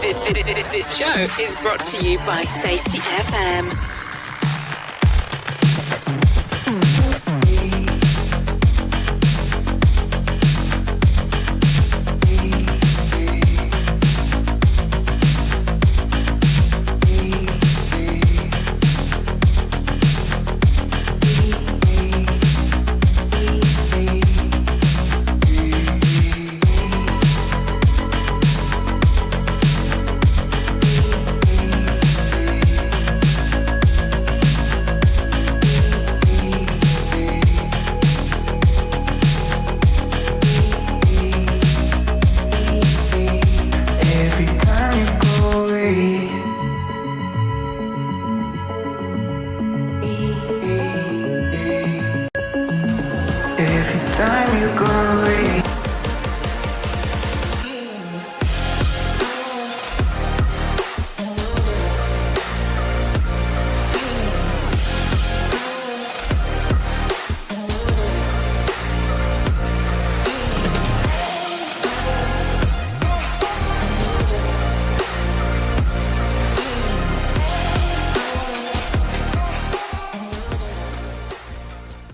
This show is brought to you by Safety FM.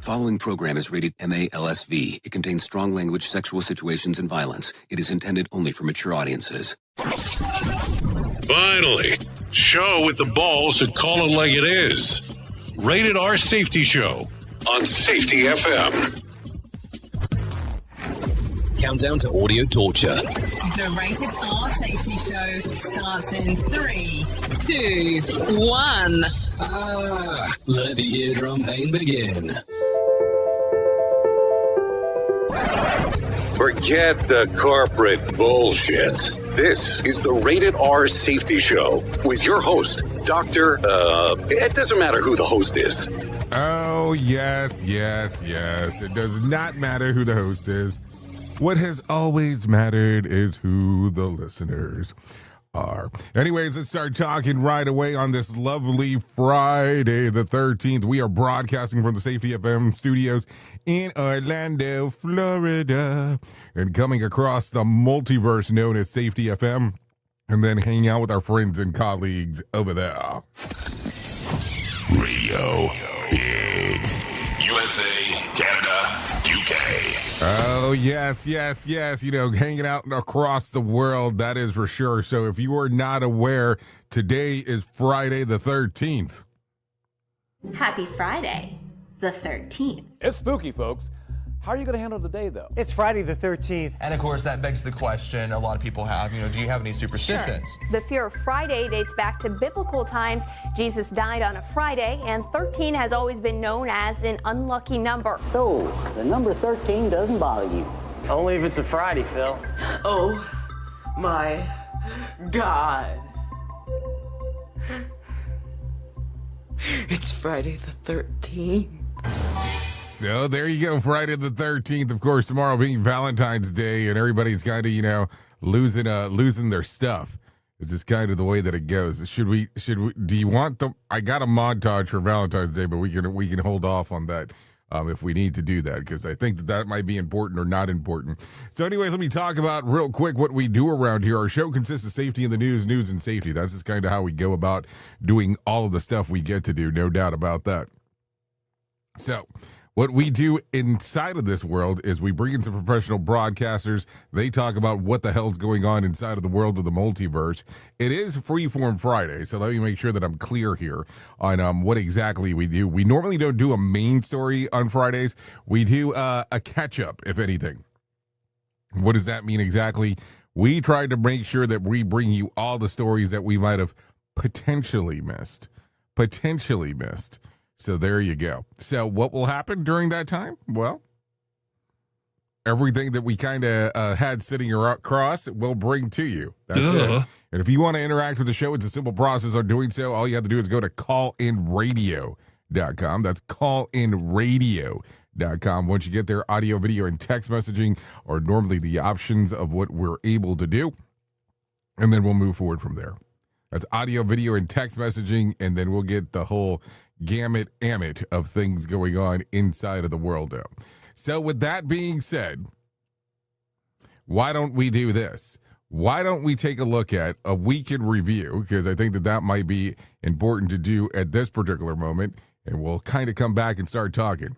Following program is rated MALSV. It contains strong language, sexual situations, and violence. It is intended only for mature audiences. Finally, show with the balls to call it like it is. Rated R Safety Show on Safety FM. Countdown to audio torture. The Rated R Safety Show starts in 3, 2, 1. Let the eardrum pain begin. Forget the corporate bullshit. This is the Rated R Safety Show with your host, Dr. It doesn't matter who the host is. Oh, yes. It does not matter who the host is. What has always mattered is who the listeners are. Anyways, let's start talking right away on this lovely Friday the 13th. We are broadcasting from the Safety FM studios in Orlando, Florida, and coming across the multiverse known as Safety FM, and then hanging out with our friends and colleagues over there. Radio Big. USA, Canada, UK. Oh, yes. You know, hanging out across the world, that is for sure. So if you are not aware, today is Friday the 13th. Happy Friday, the 13th. It's spooky, folks. How are you going to handle the day, though? It's Friday the 13th. And of course, that begs the question a lot of people have, do you have any superstitions? Sure. The fear of Friday dates back to biblical times. Jesus died on a Friday, and 13 has always been known as an unlucky number. So, the number 13 doesn't bother you? Only if it's a Friday, Phil. Oh, my God. It's Friday the 13th. So there you go, Friday the 13th. Of course, tomorrow being Valentine's Day, and everybody's kind of, losing their stuff. It's just kind of the way that it goes. Do you want them? I got a montage for Valentine's Day, but we can hold off on that if we need to do that, because I think that might be important or not important. So anyways, let me talk about real quick what we do around here. Our show consists of safety in the news and safety. That's just kind of how we go about doing all of the stuff we get to do, no doubt about that. So what we do inside of this world is we bring in some professional broadcasters. They talk about what the hell's going on inside of the world of the multiverse. It is Freeform Friday, so let me make sure that I'm clear here on what exactly we do. We normally don't do a main story on Fridays. We do a catch-up, if anything. What does that mean exactly? We try to make sure that we bring you all the stories that we might have potentially missed. So there you go. So what will happen during that time? Well, everything that we kind of had sitting across, we'll bring to you. That's it. And if you want to interact with the show, it's a simple process of doing so. All you have to do is go to callinradio.com. That's callinradio.com. Once you get there, audio, video, and text messaging are normally the options of what we're able to do. And then we'll move forward from there. That's audio, video, and text messaging, and then we'll get the whole gamut of things going on inside of the world now. So with that being said, why don't we do this? why don't we take a look at a week in review? Because I think that might be important to do at this particular moment. And we'll kind of come back and start talking.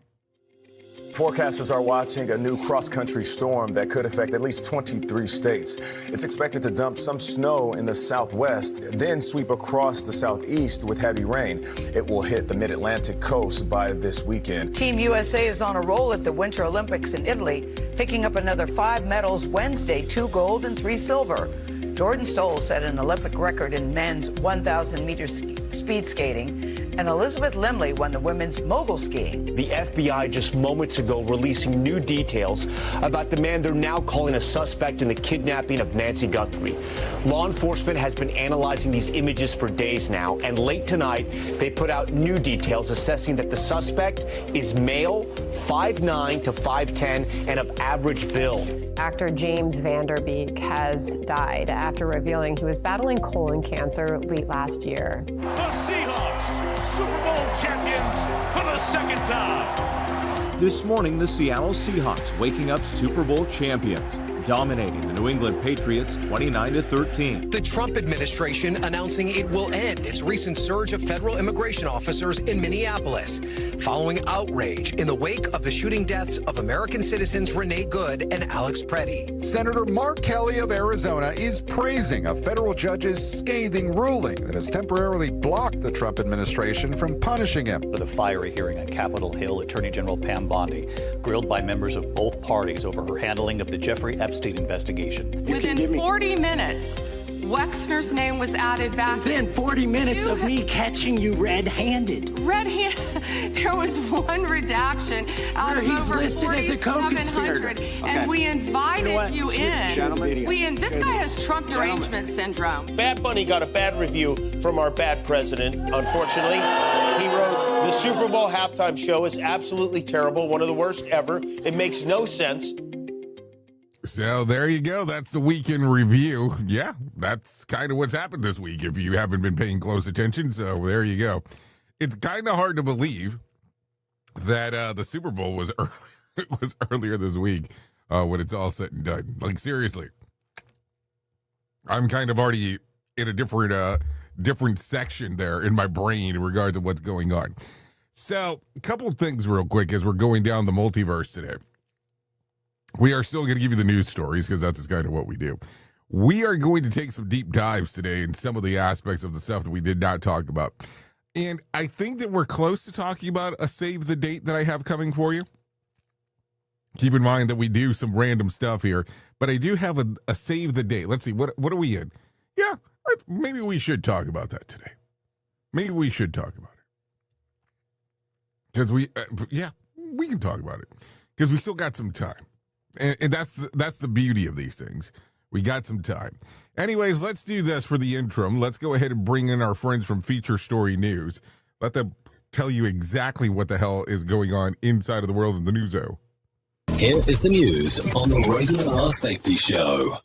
Forecasters are watching a new cross-country storm that could affect at least 23 states. It's expected to dump some snow in the southwest, then sweep across the southeast with heavy rain. It will hit the mid-Atlantic coast by this weekend. Team USA is on a roll at the Winter Olympics in Italy, picking up another 5 medals Wednesday, 2 gold and 3 silver. Jordan Stoll set an Olympic record in men's 1,000-meter speed skating, and Elizabeth Limley won the women's mogul skiing. The FBI just moments ago releasing new details about the man they're now calling a suspect in the kidnapping of Nancy Guthrie. Law enforcement has been analyzing these images for days now, and late tonight they put out new details assessing that the suspect is male, 5'9" to 5'10", and of average build. Actor James Van Der Beek has died after revealing he was battling colon cancer late last year. The Seahawks, Super Bowl champions for the second time. This morning, the Seattle Seahawks waking up Super Bowl champions, dominating the New England Patriots 29-13. The Trump administration announcing it will end its recent surge of federal immigration officers in Minneapolis, following outrage in the wake of the shooting deaths of American citizens Renee Good and Alex Preddy. Senator Mark Kelly of Arizona is praising a federal judge's scathing ruling that has temporarily blocked the Trump administration from punishing him. The fiery hearing on Capitol Hill, Attorney General Pam Bondi grilled by members of both parties over her handling of the Jeffrey Epstein investigation. Within 40 minutes, Wexner's name was added back. Within 40 minutes of me catching you red-handed. There was one redaction out of over 4,700, and we invited you in. This guy has Trump derangement syndrome. Bad Bunny got a bad review from our bad president, unfortunately. He wrote, the Super Bowl halftime show is absolutely terrible, one of the worst ever. It makes no sense. So there you go. That's the week in review. Yeah, that's kind of what's happened this week if you haven't been paying close attention. So there you go. It's kind of hard to believe that the Super Bowl was earlier this week when it's all said and done. Like, seriously. I'm kind of already in a different section there in my brain in regards to what's going on. So a couple of things real quick as we're going down the multiverse today. We are still going to give you the news stories because that's kind of what we do. We are going to take some deep dives today in some of the aspects of the stuff that we did not talk about. And I think that we're close to talking about a save the date that I have coming for you. Keep in mind that we do some random stuff here, but I do have a save the date. Let's see, what are we in? Yeah, maybe we should talk about that today. Maybe we should talk about it. Because we can talk about it. Because we still got some time. And that's the beauty of these things. We got some time. Anyways, let's do this for the interim. Let's go ahead and bring in our friends from Feature Story News. Let them tell you exactly what the hell is going on inside of the world of the news-o. Here is the news on the Rated R Safety Show.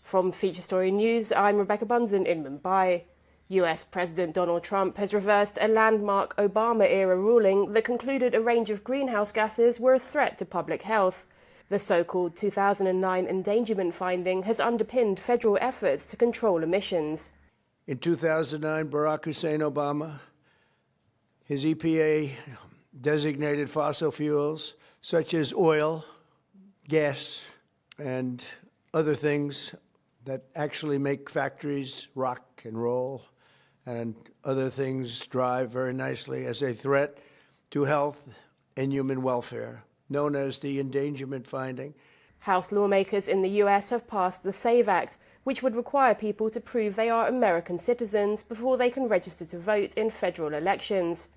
From Feature Story News, I'm Rebecca Bunsen in Mumbai. US President Donald Trump has reversed a landmark Obama-era ruling that concluded a range of greenhouse gases were a threat to public health. The so-called 2009 endangerment finding has underpinned federal efforts to control emissions. In 2009, Barack Hussein Obama, his EPA designated fossil fuels such as oil, gas, and other things that actually make factories rock and roll and other things drive very nicely as a threat to health and human welfare, known as the endangerment finding. House lawmakers in the US have passed the SAVE Act, which would require people to prove they are American citizens before they can register to vote in federal elections.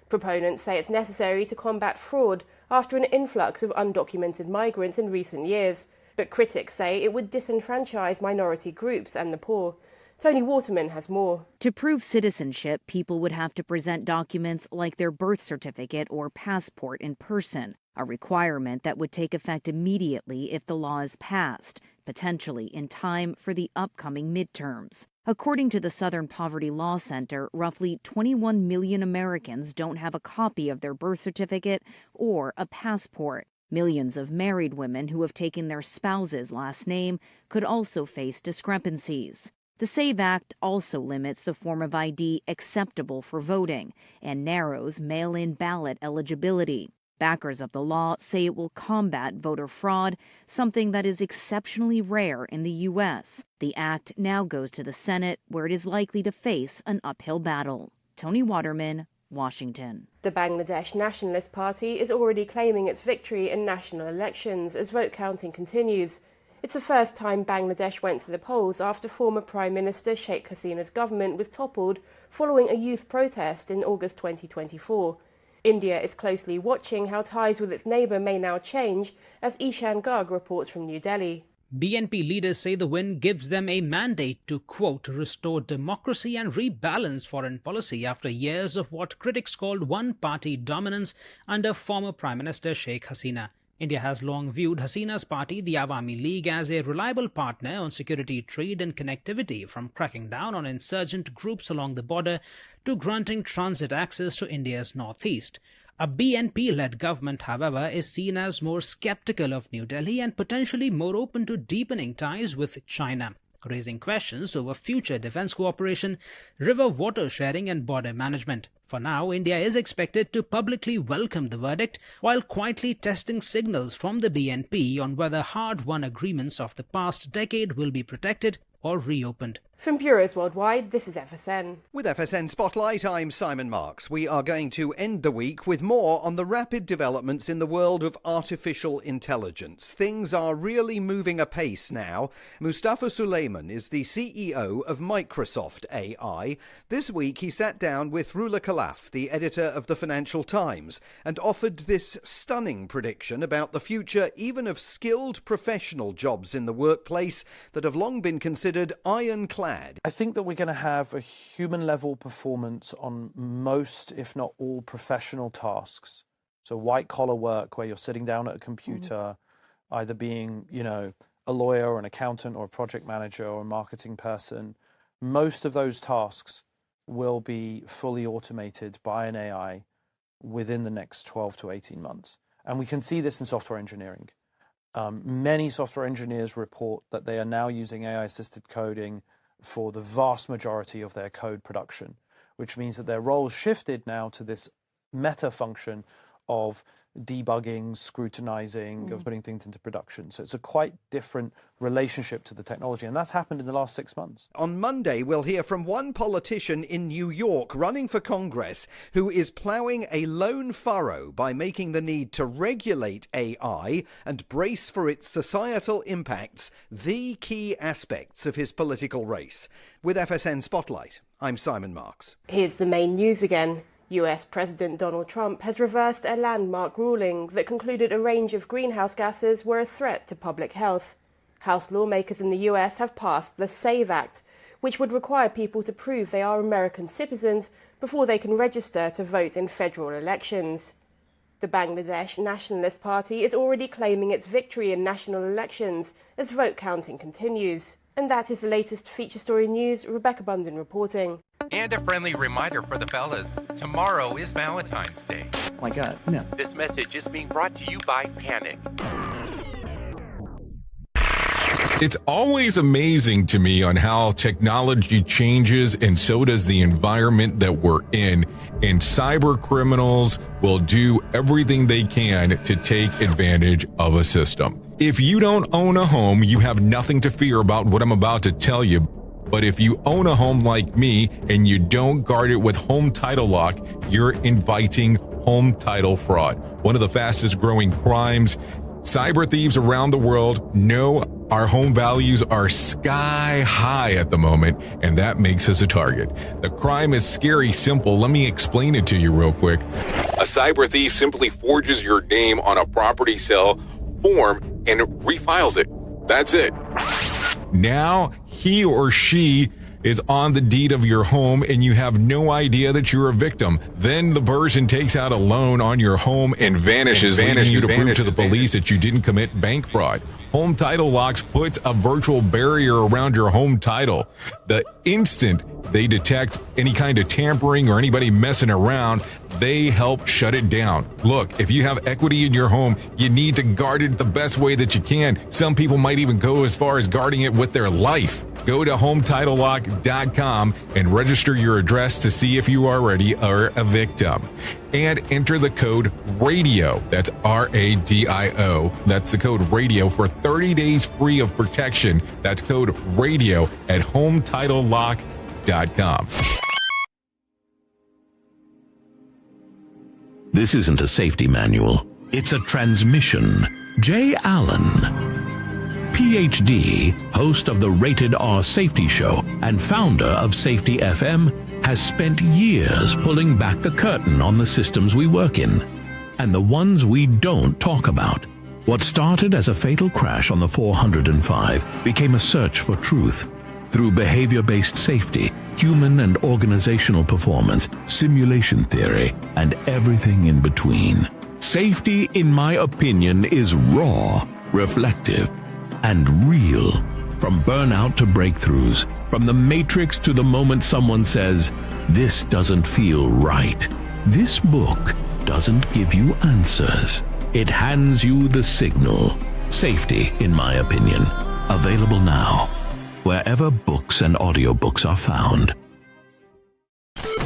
Proponents say it's necessary to combat fraud after an influx of undocumented migrants in recent years, but critics say it would disenfranchise minority groups and the poor. Tony Waterman has more. To prove citizenship, people would have to present documents like their birth certificate or passport in person, a requirement that would take effect immediately if the law is passed, potentially in time for the upcoming midterms. According to the Southern Poverty Law Center, roughly 21 million Americans don't have a copy of their birth certificate or a passport. Millions of married women who have taken their spouse's last name could also face discrepancies. The SAVE Act also limits the form of ID acceptable for voting and narrows mail-in ballot eligibility. Backers of the law say it will combat voter fraud, something that is exceptionally rare in the U.S. The act now goes to the Senate, where it is likely to face an uphill battle. Tony Waterman, Washington. The Bangladesh Nationalist Party is already claiming its victory in national elections as vote counting continues. It's the first time Bangladesh went to the polls after former Prime Minister Sheikh Hasina's government was toppled following a youth protest in August 2024. India is closely watching how ties with its neighbour may now change, as Ishan Garg reports from New Delhi. BNP leaders say the win gives them a mandate to, quote, restore democracy and rebalance foreign policy after years of what critics called one-party dominance under former Prime Minister Sheikh Hasina. India has long viewed Hasina's party, the Awami League, as a reliable partner on security, trade and connectivity, from cracking down on insurgent groups along the border to granting transit access to India's northeast. A BNP-led government, however, is seen as more skeptical of New Delhi and potentially more open to deepening ties with China, raising questions over future defense cooperation, river water sharing and border management. For now, India is expected to publicly welcome the verdict while quietly testing signals from the BNP on whether hard-won agreements of the past decade will be protected or reopened. From bureaus worldwide, this is FSN. With FSN Spotlight, I'm Simon Marks. We are going to end the week with more on the rapid developments in the world of artificial intelligence. Things are really moving apace now. Mustafa Suleyman is the CEO of Microsoft AI. This week he sat down with Rula Khalaf, the editor of the Financial Times, and offered this stunning prediction about the future even of skilled professional jobs in the workplace that have long been considered ironclad. I think that we're going to have a human-level performance on most, if not all, professional tasks. So white-collar work where you're sitting down at a computer, either being, a lawyer or an accountant or a project manager or a marketing person. Most of those tasks will be fully automated by an AI within the next 12 to 18 months. And we can see this in software engineering. Many software engineers report that they are now using AI-assisted coding for the vast majority of their code production, which means that their roles shifted now to this meta function of debugging, scrutinizing, of putting things into production. So it's a quite different relationship to the technology, and that's happened in the last 6 months. On Monday, we'll hear from one politician in New York running for Congress who is ploughing a lone furrow by making the need to regulate AI and brace for its societal impacts the key aspects of his political race. With FSN Spotlight, I'm Simon Marks. Here's the main news again. US President Donald Trump has reversed a landmark ruling that concluded a range of greenhouse gases were a threat to public health. House lawmakers in the US have passed the SAVE Act, which would require people to prove they are American citizens before they can register to vote in federal elections. The Bangladesh Nationalist Party is already claiming its victory in national elections as vote counting continues. And that is the latest feature story news. Rebecca Bunden reporting. And a friendly reminder for the fellas, tomorrow is Valentine's Day. Oh my God, no. This message is being brought to you by Panic. It's always amazing to me on how technology changes, and so does the environment that we're in. And cyber criminals will do everything they can to take advantage of a system. If you don't own a home, you have nothing to fear about what I'm about to tell you. But if you own a home like me and you don't guard it with home title lock, you're inviting home title fraud. One of the fastest growing crimes. Cyber thieves around the world know our home values are sky high at the moment, and that makes us a target. The crime is scary simple. Let me explain it to you real quick. A cyber thief simply forges your name on a property sale form and refiles it. That's it. Now he or she is on the deed of your home and you have no idea that you're a victim. Then the person takes out a loan on your home and vanishes, leaving you to prove to the police that you didn't commit bank fraud. Home Title Locks puts a virtual barrier around your home title. The instant they detect any kind of tampering or anybody messing around, they help shut it down. Look, if you have equity in your home, you need to guard it the best way that you can. Some people might even go as far as guarding it with their life. Go to HometitleLock.com and register your address to see if you already are a victim. And enter the code RADIO. That's RADIO. That's the code RADIO for 30 days free of protection. That's code RADIO at HometitleLock.com. This isn't a safety manual. It's a transmission. Jay Allen, PhD, host of the Rated R Safety Show and founder of Safety FM, has spent years pulling back the curtain on the systems we work in and the ones we don't talk about. What started as a fatal crash on the 405 became a search for truth. Through behavior-based safety, human and organizational performance, simulation theory, and everything in between. Safety, in my opinion, is raw, reflective, and real. From burnout to breakthroughs, from the matrix to the moment someone says, "This doesn't feel right." This book doesn't give you answers. It hands you the signal. Safety, in my opinion. Available now, wherever books and audiobooks are found.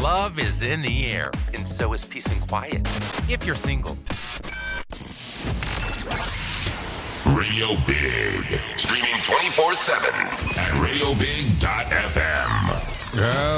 Love is in the air, and so is peace and quiet. If you're single. Radio Big. Streaming 24/7 at radiobig.fm.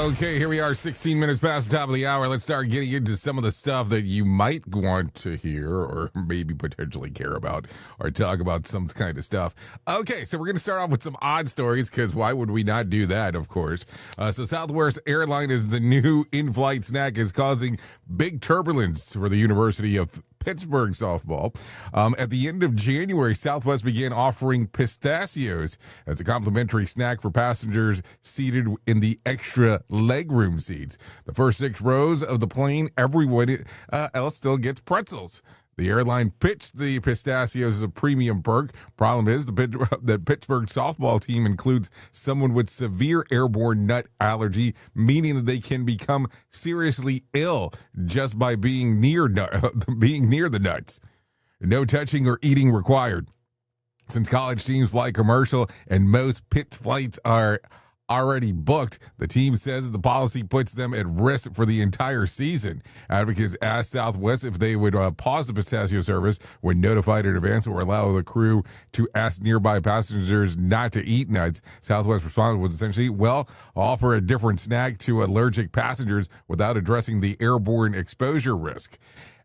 Okay, here we are, 16 minutes past the top of the hour. Let's start getting into some of the stuff that you might want to hear or maybe potentially care about or talk about some kind of stuff. Okay, so we're going to start off with some odd stories because why would we not do that, of course? So Southwest Airline is the new in-flight snack is causing big turbulence for the University of Pittsburgh softball. At the end of January, Southwest began offering pistachios as a complimentary snack for passengers seated in the extra legroom seats. The first 6 rows of the plane, everyone else still gets pretzels. The airline pitched the pistachios as a premium perk. Problem is, the Pittsburgh softball team includes someone with severe airborne nut allergy, meaning that they can become seriously ill just by being near the nuts. No touching or eating required. Since college teams fly commercial and most pit flights are already booked, the team says the policy puts them at risk for the entire season. Advocates asked Southwest if they would pause the pistachio service when notified in advance or allow the crew to ask nearby passengers not to eat nuts. Southwest responded was essentially, well, offer a different snack to allergic passengers without addressing the airborne exposure risk.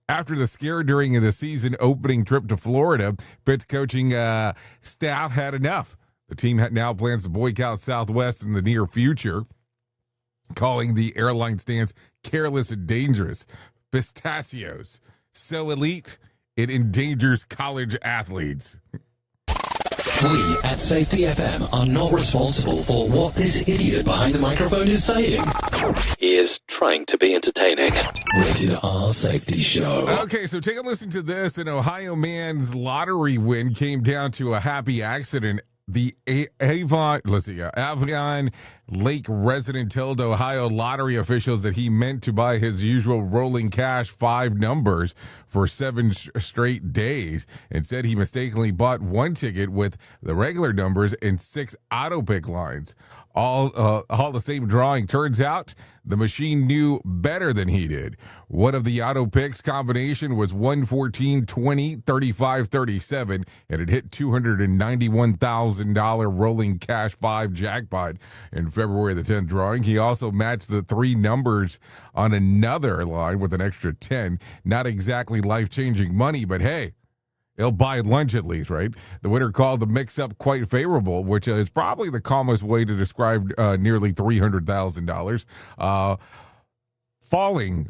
After the scare during the season opening trip to Florida, Pitt's coaching staff had enough. The team now plans to boycott Southwest in the near future, calling the airline stance careless and dangerous. Pistachios, so elite, it endangers college athletes. We at Safety FM are not responsible for what this idiot behind the microphone is saying. He is trying to be entertaining. Rated R Safety Show. Okay, so take a listen to this. An Ohio man's lottery win came down to a happy accident. The Avon Lake resident told Ohio lottery officials that he meant to buy his usual rolling cash 5 numbers for 7 straight days and said he mistakenly bought 1 ticket with the regular numbers and 6 auto pick lines. All the same drawing. Turns out the machine knew better than he did. One of the auto picks combination was 1, 14, 20, 35, 37, and it hit $291,000 rolling cash 5 jackpot in February the 10th drawing. He also matched the 3 numbers on another line with an extra 10. Not exactly life-changing money, but hey, he'll buy lunch at least, right? The winner called the mix-up quite favorable, which is probably the calmest way to describe nearly $300,000 falling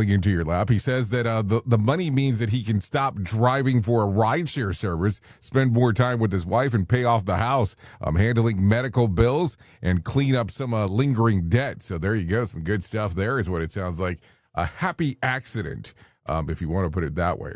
into your lap. He says that the money means that he can stop driving for a rideshare service, spend more time with his wife, and pay off the house, handling medical bills, and clean up some lingering debt. So there you go. Some good stuff there is what it sounds like. A happy accident, if you want to put it that way.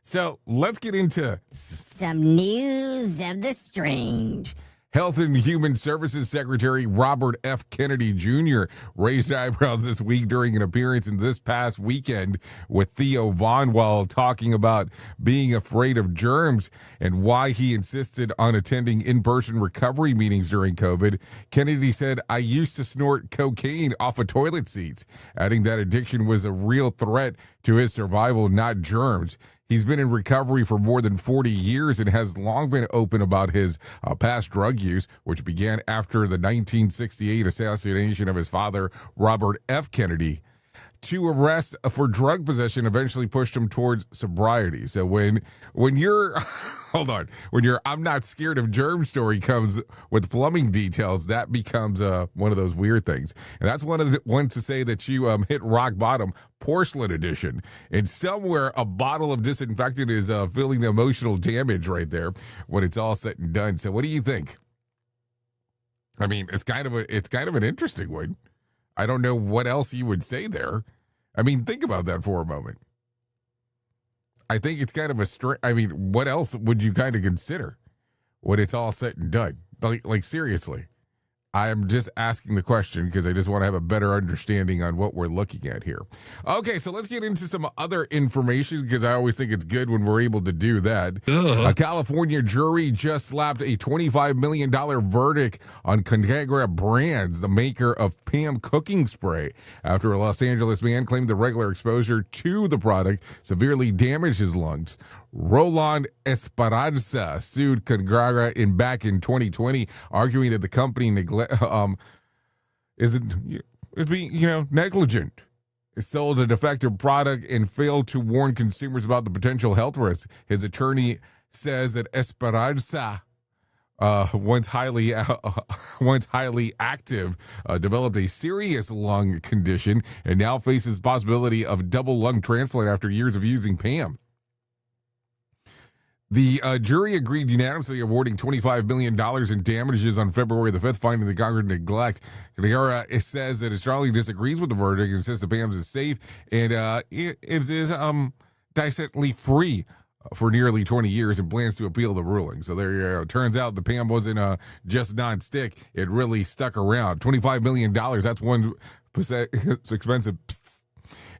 So let's get into some news of the strange. Health and Human Services Secretary Robert F. Kennedy Jr. raised eyebrows this week during an appearance in this past weekend with Theo Vaughn while talking about being afraid of germs and why he insisted on attending in-person recovery meetings during COVID. Kennedy said, "I used to snort cocaine off of toilet seats," adding that addiction was a real threat to his survival, not germs. He's been in recovery for more than 40 years and has long been open about his past drug use, which began after the 1968 assassination of his father, Robert F. Kennedy. Two arrests for drug possession eventually pushed him towards sobriety. So when you're when your "I'm not scared of germs" story comes with plumbing details, that becomes one of those weird things. And that's one to say that you hit rock bottom, porcelain edition. And somewhere a bottle of disinfectant is feeling the emotional damage right there when it's all said and done. So what do you think? I mean, it's kind of an interesting one. I don't know what else you would say there. I mean, think about that for a moment. I think it's kind of what else would you kind of consider when it's all said and done? Like seriously. I'm just asking the question because I just want to have a better understanding on what we're looking at here. Okay, so let's get into some other information because I always think it's good when we're able to do that. A California jury just slapped a $25 million verdict on Conagra Brands, the maker of Pam cooking spray, after a Los Angeles man claimed the regular exposure to the product severely damaged his lungs. Roland Esperanza sued Conagra back in 2020, arguing that the company is being negligent. It sold a defective product and failed to warn consumers about the potential health risks. His attorney says that Esperanza, once highly active, developed a serious lung condition and now faces possibility of double lung transplant after years of using Pam. The jury agreed unanimously, awarding $25 million in damages on February the 5th, finding the Congress neglect. Conagra says that it strongly disagrees with the verdict and says the Pam is safe and it is dissently free for nearly 20 years and plans to appeal the ruling. So there you go. Turns out the Pam wasn't just non-stick. It really stuck around. $25 million, that's one expensive.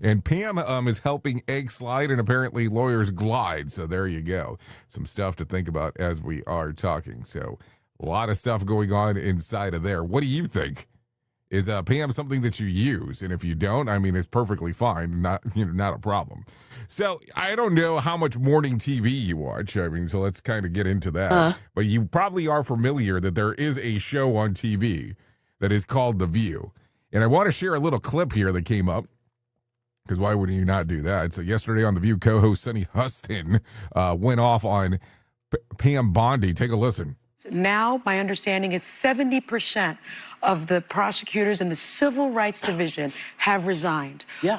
And Pam is helping egg slide and apparently lawyers glide. So there you go. Some stuff to think about as we are talking. So a lot of stuff going on inside of there. What do you think? Is Pam something that you use? And if you don't, I mean, it's perfectly fine. Not a problem. So I don't know how much morning TV you watch. I mean, so let's kind of get into that. But you probably are familiar that there is a show on TV that is called The View. And I want to share a little clip here that came up. Because why would you not do that? So yesterday on The View, co-host Sunny Huston went off on Pam Bondi. Take a listen. Now, my understanding is 70% of the prosecutors in the Civil Rights Division have resigned. Yeah.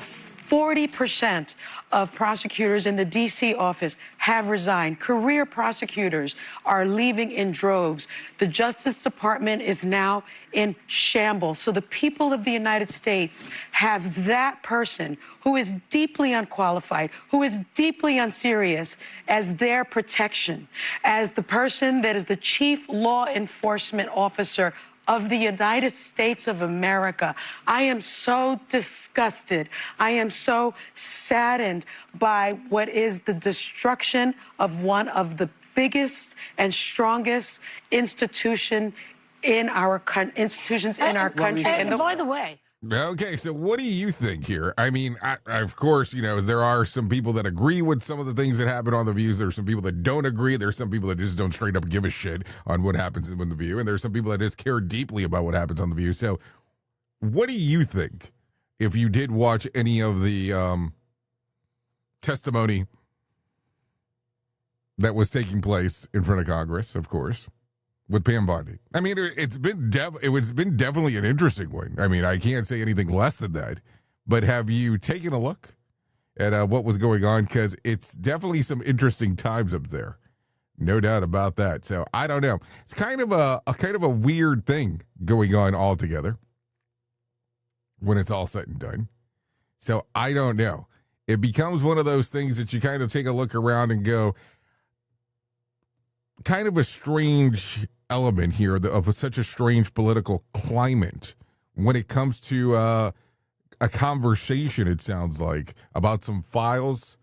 40% of prosecutors in the D.C. office have resigned. Career prosecutors are leaving in droves. The Justice Department is now in shambles. So the people of the United States have that person who is deeply unqualified, who is deeply unserious as their protection, as the person that is the chief law enforcement officer of the United States of America. I am so disgusted. I am so saddened by what is the destruction of one of the biggest and strongest institutions in our country. And by the way, okay, so what do you think here? I mean, of course, there are some people that agree with some of the things that happen on The View. There's some people that don't agree. There's some people that just don't straight up give a shit on what happens in The View. And there's some people that just care deeply about what happens on The View. So what do you think if you did watch any of the testimony that was taking place in front of Congress, of course, with Pam Bondi? I mean, it's been definitely an interesting one. I mean, I can't say anything less than that. But have you taken a look at what was going on? Because it's definitely some interesting times up there, no doubt about that. So I don't know. It's kind of a weird thing going on altogether when it's all said and done. So I don't know. It becomes one of those things that you kind of take a look around and go, kind of a strange element here of such a strange political climate when it comes to a conversation, it sounds like, about some files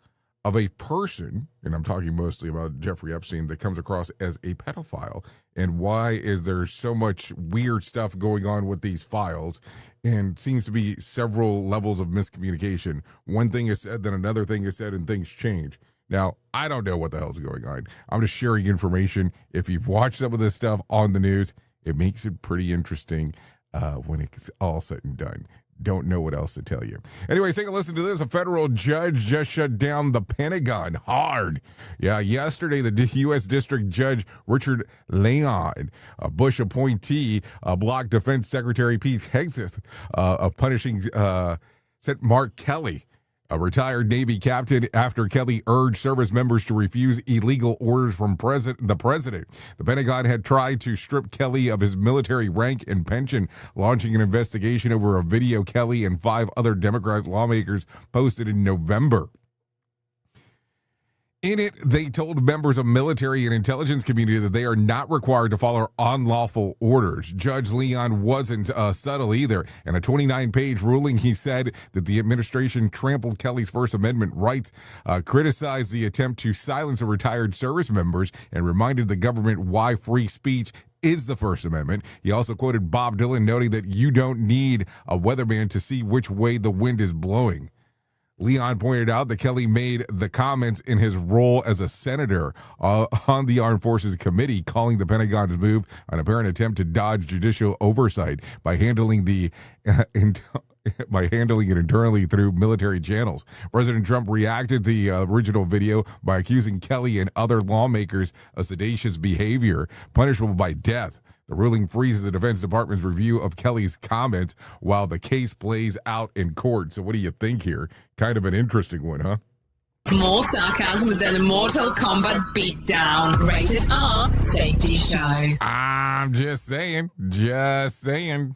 of a person, and I'm talking mostly about Jeffrey Epstein, that comes across as a pedophile. And why is there so much weird stuff going on with these files? And seems to be several levels of miscommunication. One thing is said, then another thing is said, and things change. Now, I don't know what the hell's going on. I'm just sharing information. If you've watched some of this stuff on the news, it makes it pretty interesting when it's all said and done. Don't know what else to tell you. Anyways, take a listen to this. A federal judge just shut down the Pentagon hard. Yeah, yesterday, the U.S. District Judge Richard Leon, a Bush appointee, blocked Defense Secretary Pete Hegseth of punishing Mark Kelly, a retired Navy captain, after Kelly urged service members to refuse illegal orders from the president. The Pentagon had tried to strip Kelly of his military rank and pension, launching an investigation over a video Kelly and 5 other Democrat lawmakers posted in November. In it, they told members of military and intelligence community that they are not required to follow unlawful orders. Judge Leon wasn't subtle either. In a 29-page ruling, he said that the administration trampled Kelly's First Amendment rights, criticized the attempt to silence the retired service members, and reminded the government why free speech is the First Amendment. He also quoted Bob Dylan, noting that you don't need a weatherman to see which way the wind is blowing. Leon pointed out that Kelly made the comments in his role as a senator on the Armed Forces Committee, calling the Pentagon's move an apparent attempt to dodge judicial oversight by handling it internally through military channels. President Trump reacted to the original video by accusing Kelly and other lawmakers of seditious behavior, punishable by death. The ruling freezes the Defense Department's review of Kelly's comments while the case plays out in court. So what do you think here? Kind of an interesting one, huh? More sarcasm than a Mortal Kombat beatdown. Rated R Safety Show. I'm just saying.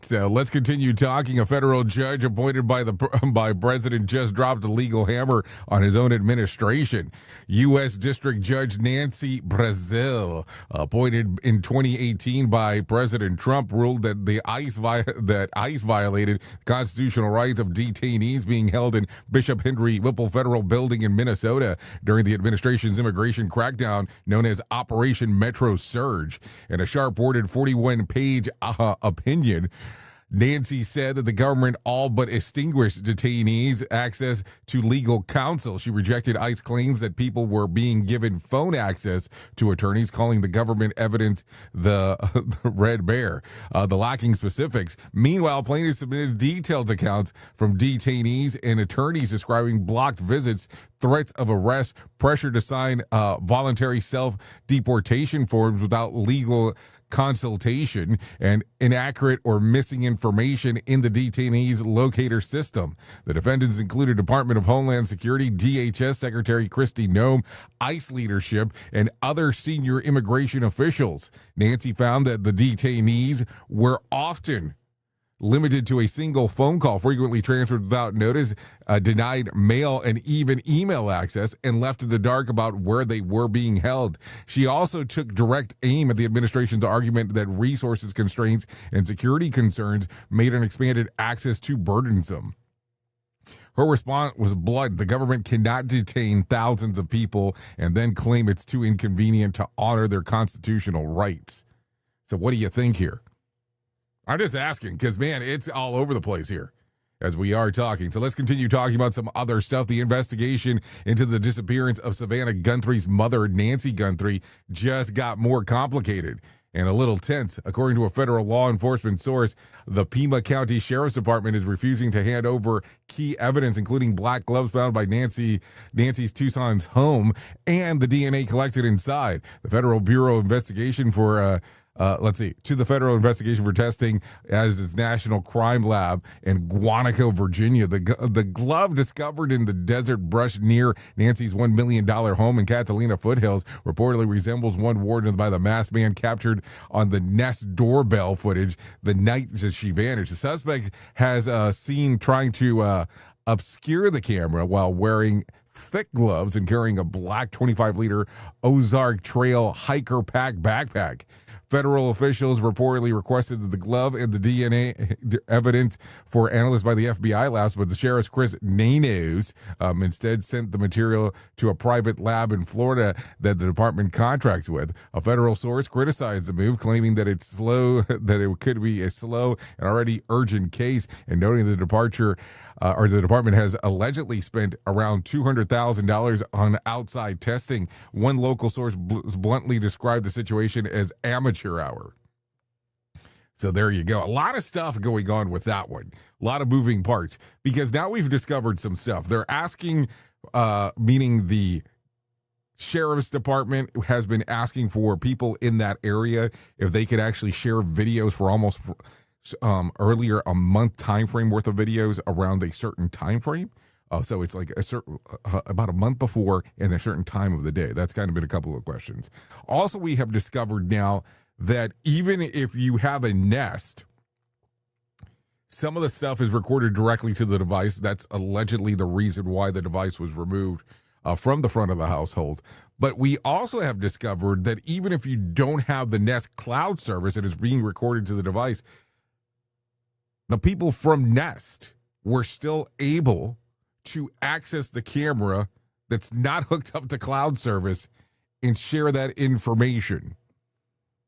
So let's continue talking. A federal judge appointed by President just dropped a legal hammer on his own administration. U.S. District Judge Nancy Guthrie, appointed in 2018 by President Trump, ruled that ICE violated constitutional rights of detainees being held in Bishop Henry Whipple Federal Building in Minnesota during the administration's immigration crackdown known as Operation Metro Surge. In a sharp-worded 41-page opinion, Nancy said that the government all but extinguished detainees' access to legal counsel. She rejected ICE claims that people were being given phone access to attorneys, calling the government evidence the red bear, the lacking specifics. Meanwhile, plaintiffs submitted detailed accounts from detainees and attorneys describing blocked visits, threats of arrest, pressure to sign voluntary self-deportation forms without legal consultation, and inaccurate or missing information in the detainees locator system. The defendants included Department of Homeland Security, DHS Secretary Kristi Noem, ICE leadership, and other senior immigration officials. Nancy found that the detainees were often limited to a single phone call, frequently transferred without notice, denied mail and even email access, and left in the dark about where they were being held. She also took direct aim at the administration's argument that resources constraints and security concerns made an expanded access too burdensome. Her response was blunt. The government cannot detain thousands of people and then claim it's too inconvenient to honor their constitutional rights. So what do you think here? I'm just asking because, man, it's all over the place here as we are talking. So let's continue talking about some other stuff. The investigation into the disappearance of Savannah Guthrie's mother, Nancy Guthrie, just got more complicated and a little tense. According to a federal law enforcement source, the Pima County Sheriff's Department is refusing to hand over key evidence, including black gloves found by Nancy's Tucson's home and the DNA collected inside. The Federal Bureau of Investigation for to the Federal Investigation for Testing as its National Crime Lab in Guanaco, Virginia. The glove discovered in the desert brush near Nancy's $1 million home in Catalina foothills reportedly resembles one worn by the masked man captured on the Nest doorbell footage the night that she vanished. The suspect has seen trying to obscure the camera while wearing thick gloves and carrying a black 25-liter Ozark Trail hiker pack backpack. Federal officials reportedly requested that the glove and the DNA evidence for analysis by the FBI labs, but the sheriff's Chris Nanos instead sent the material to a private lab in Florida that the department contracts with. A federal source criticized the move, claiming that it's slow, that it could be a slow and already urgent case, and noting the the department has allegedly spent around $200,000 on outside testing. One local source bluntly described the situation as amateur hour. So there you go. A lot of stuff going on with that one. A lot of moving parts, because now we've discovered some stuff. They're asking, meaning the sheriff's department has been asking for people in that area if they could actually share videos for almost earlier a month time frame worth of videos around a certain time frame. So it's like a certain about a month before and a certain time of the day. That's kind of been a couple of questions. Also, we have discovered now that even if you have a Nest, some of the stuff is recorded directly to the device. That's allegedly the reason why the device was removed from the front of the household. But we also have discovered that even if you don't have the Nest cloud service and it's being recorded to the device, the people from Nest were still able to access the camera that's not hooked up to cloud service and share that information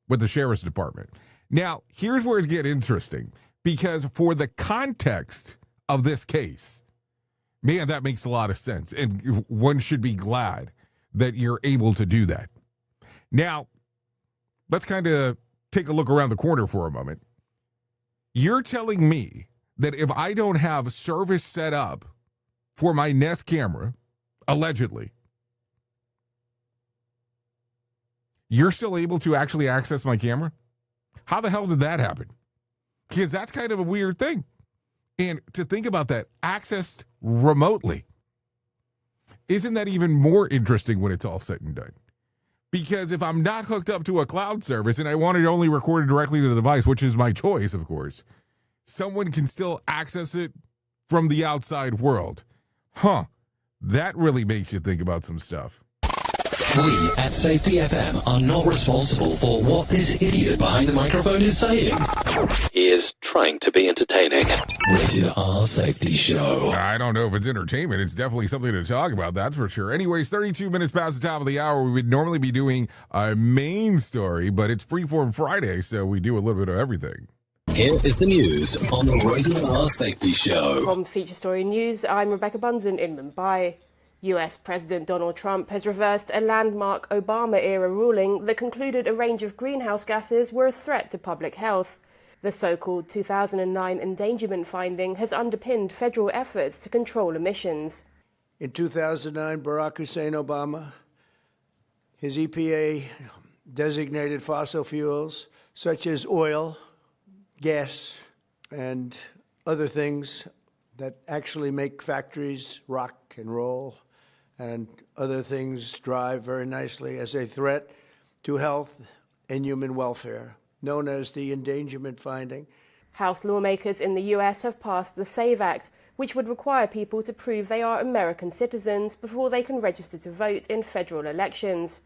with the sheriff's department. Now, here's where it gets interesting, because for the context of this case, man, that makes a lot of sense, and one should be glad that you're able to do that. Now, let's kind of take a look around the corner for a moment. You're telling me that if I don't have service set up for my Nest camera, allegedly, you're still able to actually access my camera? How the hell did that happen? Because that's kind of a weird thing. And to think about that, accessed remotely, isn't that even more interesting when it's all said and done? Because if I'm not hooked up to a cloud service and I want it only recorded directly to the device, which is my choice, of course, someone can still access it from the outside world. That really makes you think about some stuff. We at Safety FM are not responsible for what this idiot behind the microphone is saying. He is trying to be entertaining. Rated R Safety Show. I don't know if it's entertainment. It's definitely something to talk about, that's for sure. Anyways, 32 minutes past the top of the hour. We would normally be doing a main story, but it's Freeform Friday, so we do a little bit of everything. Here is the news on the Rated R Safety Show. From Feature Story News, I'm Rebecca Bunsen in Mumbai. US President Donald Trump has reversed a landmark Obama-era ruling that concluded a range of greenhouse gases were a threat to public health. The so-called 2009 endangerment finding has underpinned federal efforts to control emissions. In 2009, Barack Hussein Obama, his EPA designated fossil fuels such as oil, gas, and other things that actually make factories rock and roll and other things drive very nicely as a threat to health and human welfare, known as the endangerment finding. House lawmakers in the US have passed the SAVE Act, which would require people to prove they are American citizens before they can register to vote in federal elections.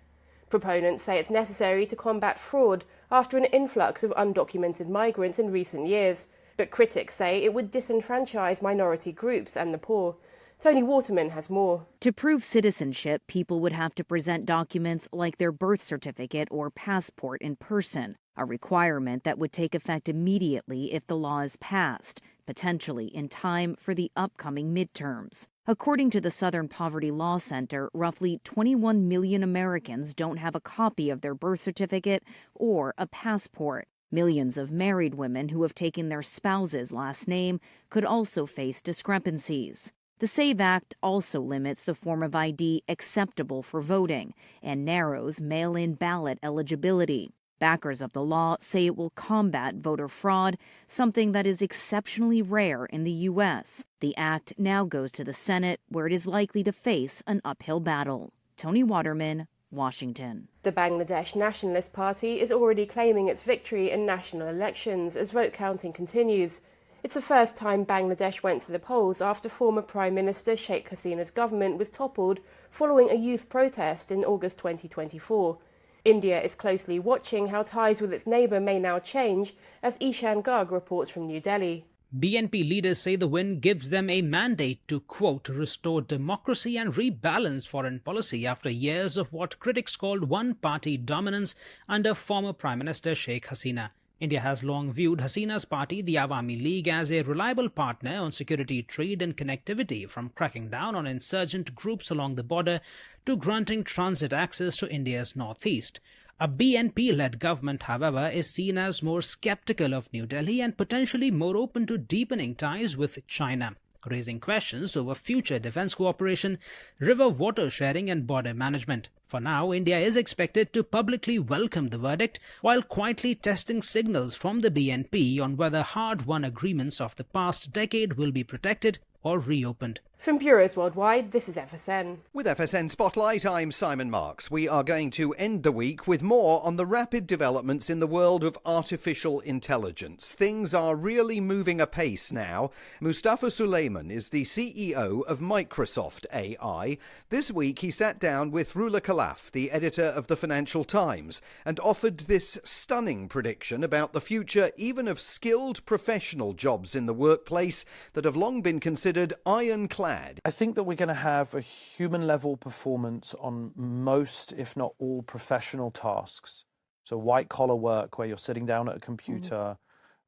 Proponents say it's necessary to combat fraud after an influx of undocumented migrants in recent years, but critics say it would disenfranchise minority groups and the poor. Tony Waterman has more. To prove citizenship, people would have to present documents like their birth certificate or passport in person, a requirement that would take effect immediately if the law is passed, potentially in time for the upcoming midterms. According to the Southern Poverty Law Center, roughly 21 million Americans don't have a copy of their birth certificate or a passport. Millions of married women who have taken their spouse's last name could also face discrepancies. The SAVE Act also limits the form of ID acceptable for voting and narrows mail-in ballot eligibility. Backers of the law say it will combat voter fraud, something that is exceptionally rare in the U.S. The act now goes to the Senate, where it is likely to face an uphill battle. Tony Waterman, Washington. The Bangladesh Nationalist Party is already claiming its victory in national elections as vote counting continues. It's the first time Bangladesh went to the polls after former Prime Minister Sheikh Hasina's government was toppled following a youth protest in August 2024. India is closely watching how ties with its neighbour may now change, as Ishan Garg reports from New Delhi. BNP leaders say the win gives them a mandate to, quote, restore democracy and rebalance foreign policy after years of what critics called one-party dominance under former Prime Minister Sheikh Hasina. India has long viewed Hasina's party, the Awami League, as a reliable partner on security, trade and connectivity, from cracking down on insurgent groups along the border to granting transit access to India's northeast. A BNP-led government, however, is seen as more skeptical of New Delhi and potentially more open to deepening ties with China, raising questions over future defence cooperation, river water sharing and border management. For now, India is expected to publicly welcome the verdict while quietly testing signals from the BNP on whether hard-won agreements of the past decade will be protected or reopened. From bureaus worldwide, this is FSN. With FSN Spotlight, I'm Simon Marks. We are going to end the week with more on the rapid developments in the world of artificial intelligence. Things are really moving apace now. Mustafa Suleyman is the CEO of Microsoft AI. This week he sat down with Rula Khalaf, the editor of the Financial Times, and offered this stunning prediction about the future even of skilled professional jobs in the workplace that have long been considered ironclad. I think that we're going to have a human-level performance on most, if not all, professional tasks. So white-collar work where you're sitting down at a computer,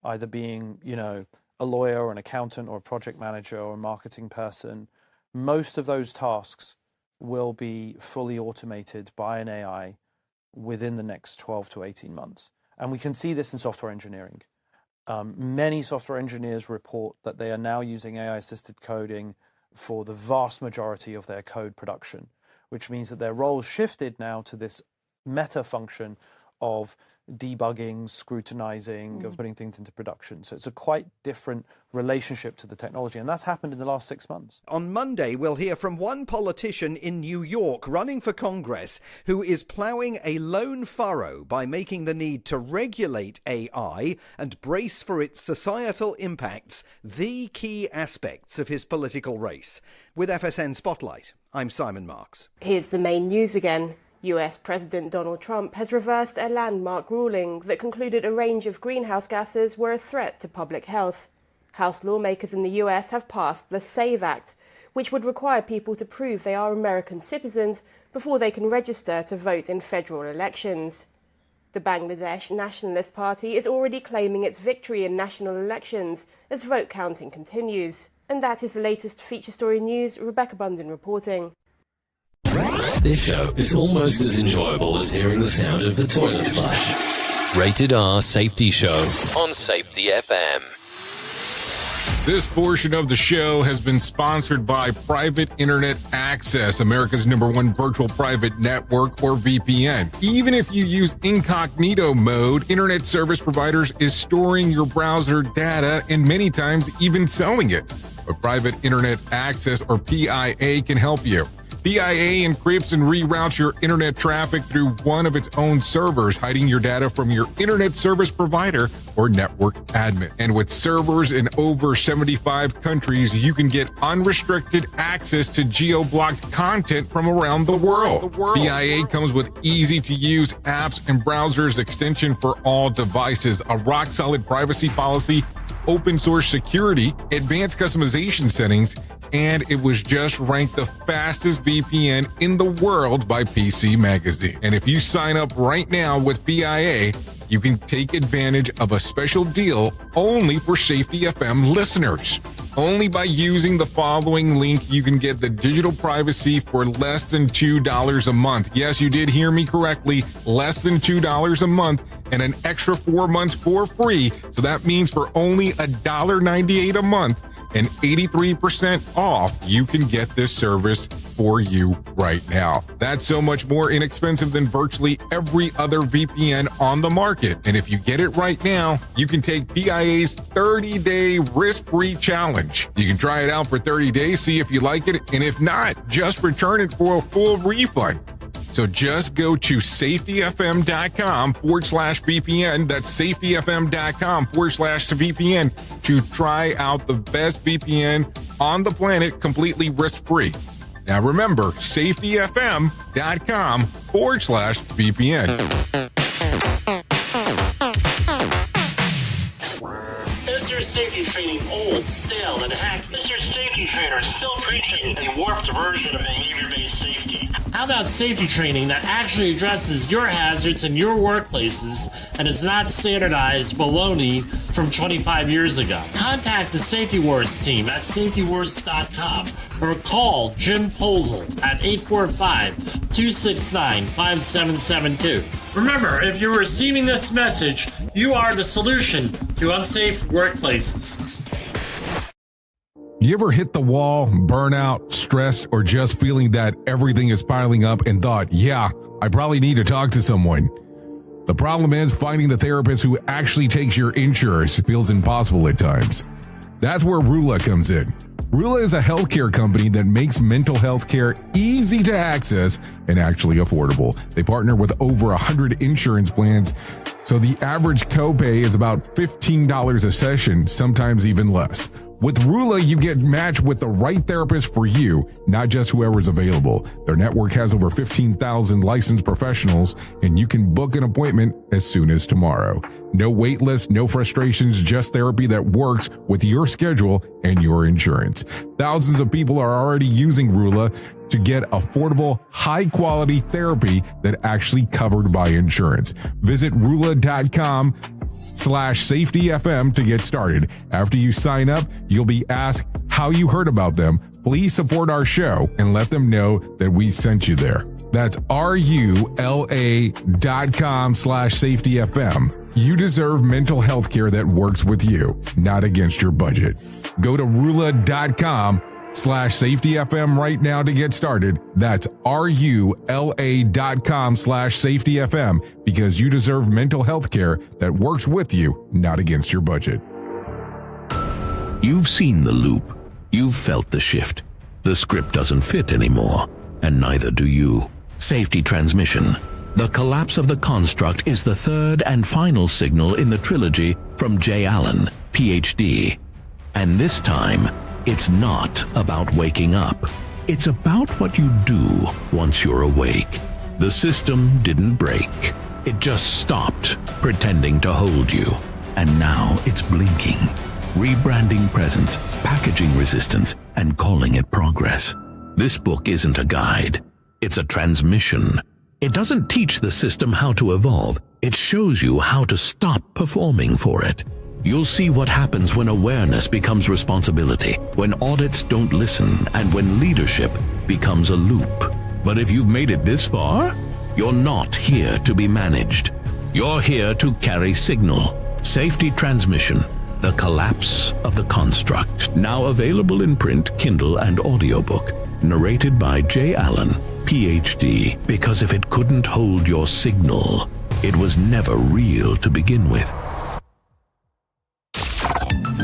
either being, a lawyer or an accountant or a project manager or a marketing person. Most of those tasks will be fully automated by an AI within the next 12 to 18 months. And we can see this in software engineering. Many software engineers report that they are now using AI-assisted coding for the vast majority of their code production, which means that their roles shifted now to this meta function of debugging, scrutinizing, of putting things into production. So it's a quite different relationship to the technology, and that's happened in the last 6 months. On Monday, we'll hear from one politician in New York running for Congress who is ploughing a lone furrow by making the need to regulate AI and brace for its societal impacts the key aspects of his political race. With FSN Spotlight, I'm Simon Marks. Here's the main news again. US President Donald Trump has reversed a landmark ruling that concluded a range of greenhouse gases were a threat to public health. House lawmakers in the US have passed the SAVE Act, which would require people to prove they are American citizens before they can register to vote in federal elections. The Bangladesh Nationalist Party is already claiming its victory in national elections as vote counting continues. And that is the latest feature story news. Rebecca Bunden reporting. This show is almost as enjoyable as hearing the sound of the toilet flush. Rated R Safety Show on Safety FM. This portion of the show has been sponsored by Private Internet Access, America's #1 virtual private network, or VPN. Even if you use incognito mode, internet service providers is storing your browser data and many times even selling it. But Private Internet Access, or PIA, can help you. PIA encrypts and reroutes your internet traffic through one of its own servers, hiding your data from your internet service provider or network admin. And with servers in over 75 countries, you can get unrestricted access to geo-blocked content from around the world. PIA comes with easy-to-use apps and browsers extension for all devices, a rock-solid privacy policy, open source security, advanced customization settings, and it was just ranked the fastest VPN in the world by PC Magazine. And if you sign up right now with PIA, you can take advantage of a special deal only for Safety FM listeners. Only by using the following link, you can get the digital privacy for less than $2 a month. Yes, you did hear me correctly, less than $2 a month, and an extra 4 months for free. So that means for only $1.98 a month and 83% off, you can get this service for you right now. That's so much more inexpensive than virtually every other VPN on the market. And if you get it right now, you can take PIA's 30-day risk-free challenge. You can try it out for 30 days, see if you like it, and if not, just return it for a full refund. So just go to safetyfm.com/VPN. That's safetyfm.com/VPN to try out the best VPN on the planet completely risk-free. Now remember, safetyfm.com/VPN. Is your safety training old, stale, and hacked? Is your safety trainer still preaching a warped version of behavior-based safety? How about safety training that actually addresses your hazards in your workplaces and is not standardized baloney from 25 years ago? Contact the Safety Wars team at safetywars.com or call Jim Posel at 845-269-5772. Remember, if you're receiving this message, you are the solution to unsafe workplaces. You ever hit the wall, burnout, stressed, or just feeling that everything is piling up and thought, yeah, I probably need to talk to someone? The problem is finding the therapist who actually takes your insurance feels impossible at times. That's where Rula comes in. Rula is a healthcare company that makes mental health care easy to access and actually affordable. They partner with over 100 insurance plans, so the average copay is about $15 a session, sometimes even less. With Rula, you get matched with the right therapist for you, not just whoever's available. Their network has over 15,000 licensed professionals, and you can book an appointment as soon as tomorrow. No wait list, no frustrations, just therapy that works with your schedule and your insurance. Thousands of people are already using Rula to get affordable, high-quality therapy that actually covered by insurance. Visit Rula.com/safetyfm to get started. After you sign up, you'll be asked how you heard about them. Please support our show and let them know that we sent you there. That's RULA.com/safetyfm. You deserve mental health care that works with you, not against your budget. Go to Rula.com/safetyfm right now to get started. That's RULA.com/safetyfm, because you deserve mental health care that works with you, not against your budget. You've seen the loop. You've felt the shift. The script doesn't fit anymore, and neither do you. Safety transmission. The collapse of the construct is the third and final signal in the trilogy from J. Allen, PhD. And this time, it's not about waking up. It's about what you do once you're awake. The system didn't break. It just stopped pretending to hold you. And now it's blinking, rebranding presence, packaging resistance, and calling it progress. This book isn't a guide. It's a transmission. It doesn't teach the system how to evolve. It shows you how to stop performing for it. You'll see what happens when awareness becomes responsibility, when audits don't listen, and when leadership becomes a loop. But if you've made it this far, you're not here to be managed. You're here to carry signal. Safety transmission. The collapse of the construct. Now available in print, Kindle, and audiobook. Narrated by J. Allen, PhD. Because if it couldn't hold your signal, it was never real to begin with.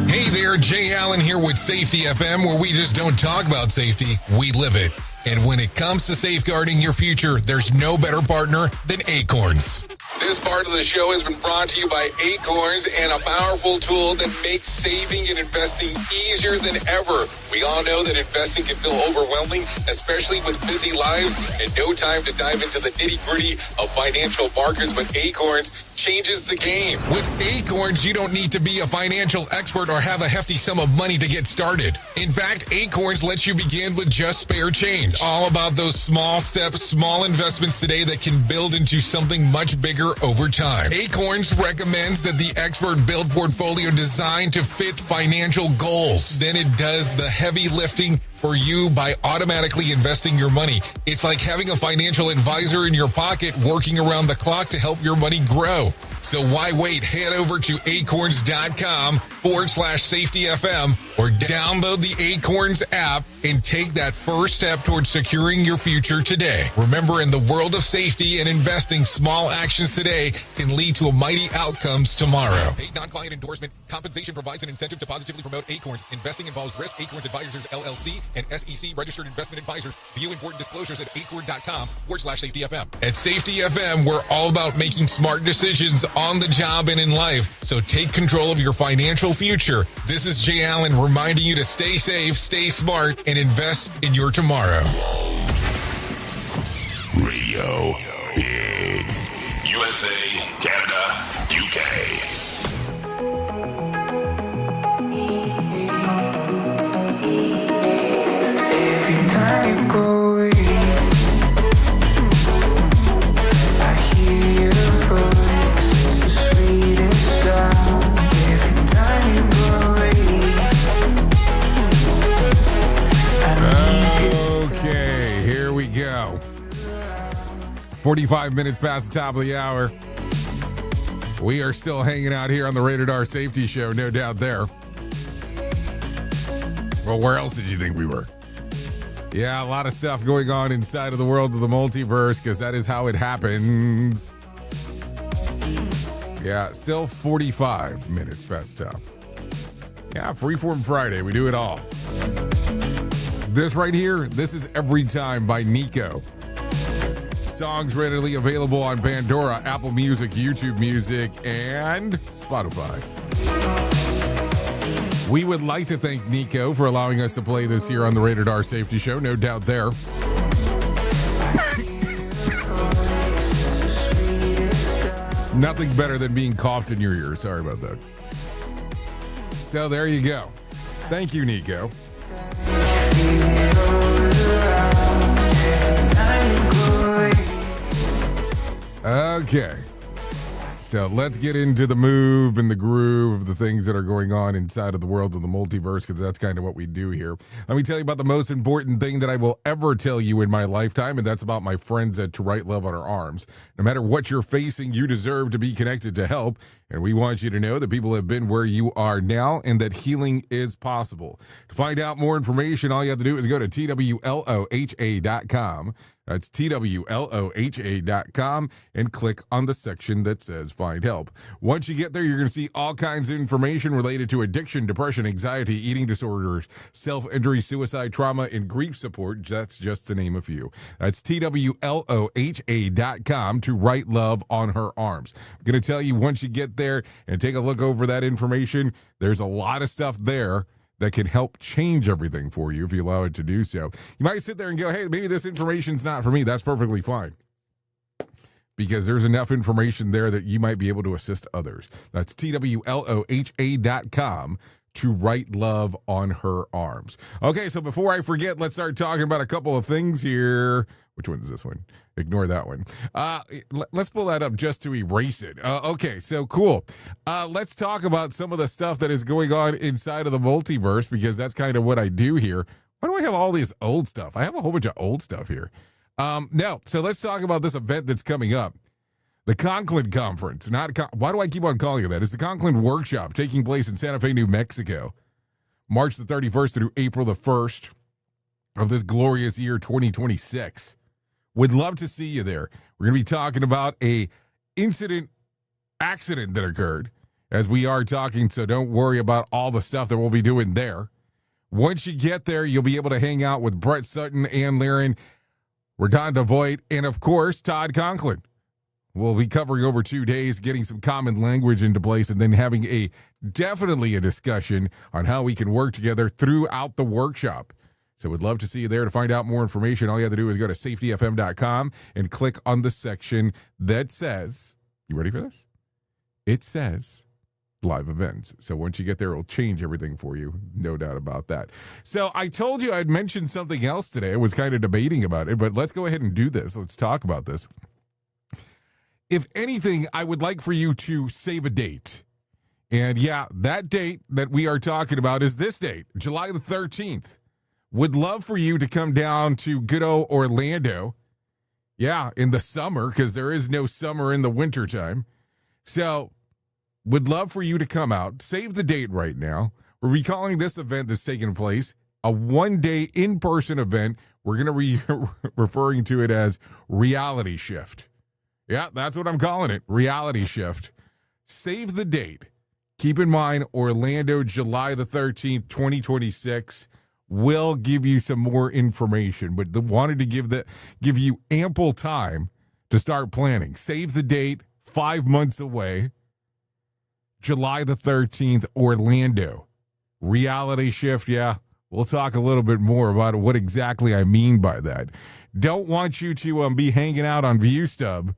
Hey there, Jay Allen here with Safety FM, where we just don't talk about safety, we live it. And when it comes to safeguarding your future, there's no better partner than Acorns. This part of the show has been brought to you by Acorns, and a powerful tool that makes saving and investing easier than ever. We all know that investing can feel overwhelming, especially with busy lives and no time to dive into the nitty-gritty of financial markets, but Acorns changes the game. With Acorns, you don't need to be a financial expert or have a hefty sum of money to get started. In fact, Acorns lets you begin with just spare change. All about those small steps, small investments today that can build into something much bigger over time. Acorns recommends that the expert build portfolio designed to fit financial goals. Then it does the heavy lifting for you by automatically investing your money. It's like having a financial advisor in your pocket working around the clock to help your money grow. So why wait? Head over to acorns.com/safetyfm or download the Acorns app and take that first step towards securing your future today. Remember, in the world of safety and investing, small actions today can lead to mighty outcomes tomorrow. Paid non-client endorsement. Compensation provides an incentive to positively promote Acorns. Investing involves risk. Acorns Advisors, LLC, and SEC registered investment advisors. View important disclosures at acorn.com/safetyfm. At Safety FM, we're all about making smart decisions on the job and in life. So take control of your financial future. This is Jay Allen reminding you to stay safe, stay smart, and invest in your tomorrow. Radio Big. USA, Canada, UK. Every time you go away, I hear your voice, it's the sweetest sound. Every time you go away, Okay, here we go. 45 minutes past the top of the hour. We are still hanging out here on the Rated R Safety Show, no doubt there. Well, where else did you think we were? Yeah, a lot of stuff going on inside of the world of the multiverse, because that is how it happens. Yeah, still 45 minutes past top. Yeah, Freeform Friday, we do it all. This right here, this is Everytime by Niko. Songs readily available on Pandora, Apple Music, YouTube Music, and Spotify. We would like to thank Niko for allowing us to play this here on the Rated R Safety Show, no doubt there. Nothing better than being coughed in your ear. Sorry about that. So there you go. Thank you, Niko. Okay. So let's get into the move and the groove of the things that are going on inside of the world of the multiverse, because that's kind of what we do here. Let me tell you about the most important thing that I will ever tell you in my lifetime, and that's about my friends at To Right Love on Our Arms. No matter what you're facing, you deserve to be connected to help, and we want you to know that people have been where you are now and that healing is possible. To find out more information, all you have to do is go to TWLOHA.com. That's TWLOHA.com and click on the section that says Find Help. Once you get there, you're going to see all kinds of information related to addiction, depression, anxiety, eating disorders, self-injury, suicide, trauma, and grief support. That's just to name a few. That's TWLOHA.com, To Right Love on Her Arms. I'm going to tell you, once you get there and take a look over that information, there's a lot of stuff there that can help change everything for you if you allow it to do so. You might sit there and go, hey, maybe this information's not for me. That's perfectly fine, because there's enough information there that you might be able to assist others. That's TWLOHA.com, To Right Love on Her Arms. Okay, so before I forget, let's start talking about a couple of things here. Which one is this one? Ignore that one. Let's pull that up just to erase it. Okay, so cool. Let's talk about some of the stuff that is going on inside of the multiverse, because that's kind of what I do here. Why do I have all this old stuff? I have a whole bunch of old stuff here. No, so let's talk about this event that's coming up. The Conklin Conference. Why do I keep on calling it that? It's the Conklin Workshop taking place in Santa Fe, New Mexico, March the 31st through April the 1st of this glorious year, 2026. Would love to see you there. We're going to be talking about a accident that occurred as we are talking, so don't worry about all the stuff that we'll be doing there. Once you get there, you'll be able to hang out with Brett Sutton, Ann Laren, Redonda Voigt, and, of course, Todd Conklin. We'll be covering over 2 days, getting some common language into place, and then having definitely a discussion on how we can work together throughout the workshop. So we'd love to see you there. To find out more information, all you have to do is go to safetyfm.com and click on the section that says, you ready for this? It says live events. So once you get there, it'll change everything for you. No doubt about that. So I told you I'd mentioned something else today. I was kind of debating about it, but let's go ahead and do this. Let's talk about this. If anything, I would like for you to save a date. And yeah, that date that we are talking about is this date, July the 13th. Would love for you to come down to good old Orlando. Yeah, in the summer, because there is no summer in the wintertime. So would love for you to come out. Save the date right now. We're recalling this event that's taking place a one-day in-person event. We're going to be referring to it as Reality Shift. Yeah, that's what I'm calling it, Reality Shift. Save the date. Keep in mind, Orlando, July the 13th, 2026. We'll give you some more information, but wanted to give you ample time to start planning. Save the date, 5 months away. July the 13th, Orlando. Reality Shift, yeah. We'll talk a little bit more about what exactly I mean by that. Don't want you to be hanging out on ViewStub,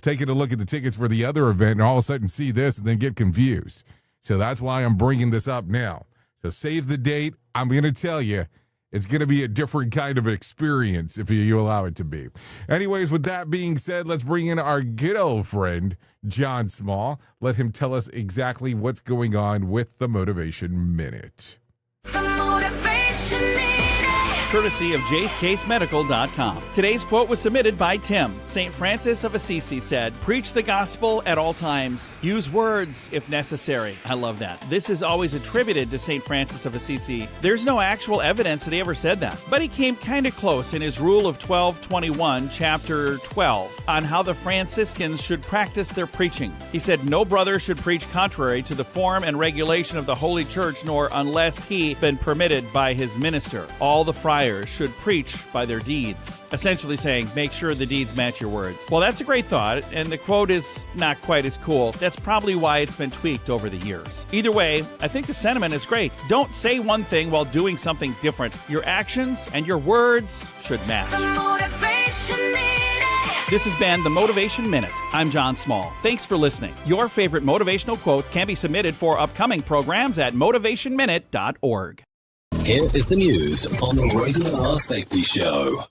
taking a look at the tickets for the other event, and all of a sudden see this and then get confused. So that's why I'm bringing this up now. So save the date. I'm going to tell you, it's going to be a different kind of experience if you allow it to be. Anyways, with that being said, let's bring in our good old friend, John Small. Let him tell us exactly what's going on with the Motivation Minute. Courtesy of JaceCaseMedical.com. Today's quote was submitted by Tim. St. Francis of Assisi said, "Preach the gospel at all times. Use words if necessary." I love that. This is always attributed to St. Francis of Assisi. There's no actual evidence that he ever said that. But he came kind of close in his Rule of 1221, chapter 12, on how the Franciscans should practice their preaching. He said, "No brother should preach contrary to the form and regulation of the Holy Church, nor unless he been permitted by his minister. All the friars should preach by their deeds." Essentially saying, make sure the deeds match your words. Well, that's a great thought, and the quote is not quite as cool. That's probably why it's been tweaked over the years. Either way, I think the sentiment is great. Don't say one thing while doing something different. Your actions and your words should match. This has been the Motivation Minute. I'm John Small. Thanks for listening. Your favorite motivational quotes can be submitted for upcoming programs at motivationminute.org. Here is the news on the Rated R Safety Show.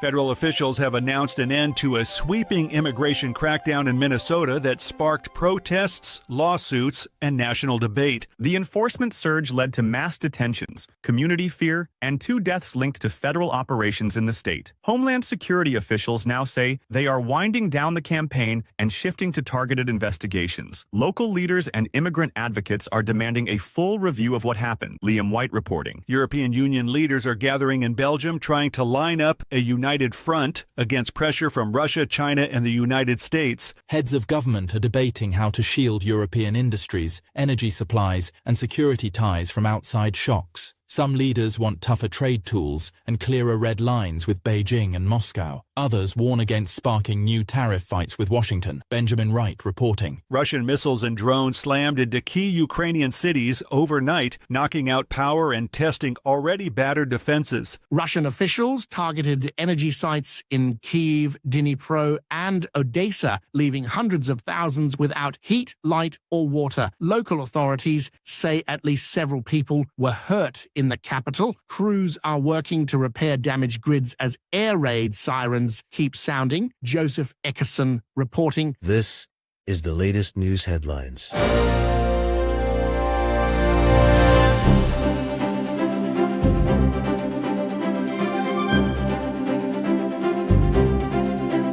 Federal officials have announced an end to a sweeping immigration crackdown in Minnesota that sparked protests, lawsuits, and national debate. The enforcement surge led to mass detentions, community fear, and 2 deaths linked to federal operations in the state. Homeland Security officials now say they are winding down the campaign and shifting to targeted investigations. Local leaders and immigrant advocates are demanding a full review of what happened. Liam White reporting. European Union leaders are gathering in Belgium trying to line up a united front against pressure from Russia, China, and the United States. Heads of government are debating how to shield European industries, energy supplies, and security ties from outside shocks. Some leaders want tougher trade tools and clearer red lines with Beijing and Moscow. Others warn against sparking new tariff fights with Washington. Benjamin Wright reporting. Russian missiles and drones slammed into key Ukrainian cities overnight, knocking out power and testing already battered defenses. Russian officials targeted energy sites in Kyiv, Dnipro, and Odessa, leaving hundreds of thousands without heat, light, or water. Local authorities say at least several people were hurt in the capital. Crews are working to repair damaged grids as air raid sirens keep sounding. Joseph Eckerson reporting. This is the latest news headlines.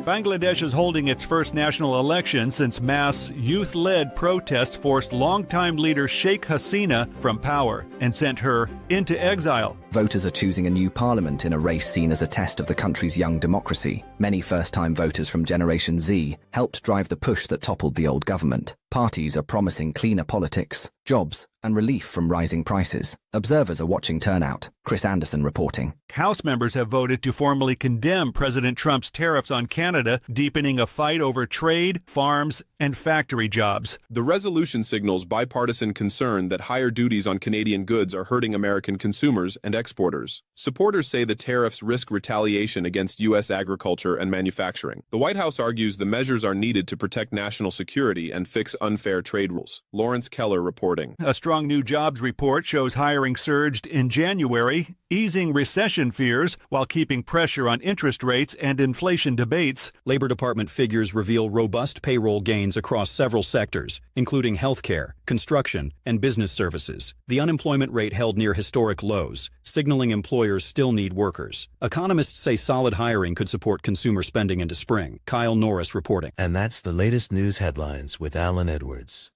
Bangladesh is holding its first national election since mass youth-led protests forced longtime leader Sheikh Hasina from power and sent her into exile. Voters are choosing a new parliament in a race seen as a test of the country's young democracy. Many first-time voters from Generation Z helped drive the push that toppled the old government. Parties are promising cleaner politics, jobs, and relief from rising prices. Observers are watching turnout. Chris Anderson reporting. House members have voted to formally condemn President Trump's tariffs on Canada, deepening a fight over trade, farms, and factory jobs. The resolution signals bipartisan concern that higher duties on Canadian goods are hurting American consumers and exporters. Supporters say the tariffs risk retaliation against U.S. agriculture and manufacturing. The White House argues the measures are needed to protect national security and fix unfair trade rules. Lawrence Keller reporting. A strong new jobs report shows hiring surged in January, easing recession fears while keeping pressure on interest rates and inflation debates. Labor Department figures reveal robust payroll gains across several sectors, including healthcare, construction, and business services. The unemployment rate held near historic lows, signaling employers still need workers. Economists say solid hiring could support consumer spending into spring. Kyle Norris reporting. And that's the latest news headlines with Alan Edwards.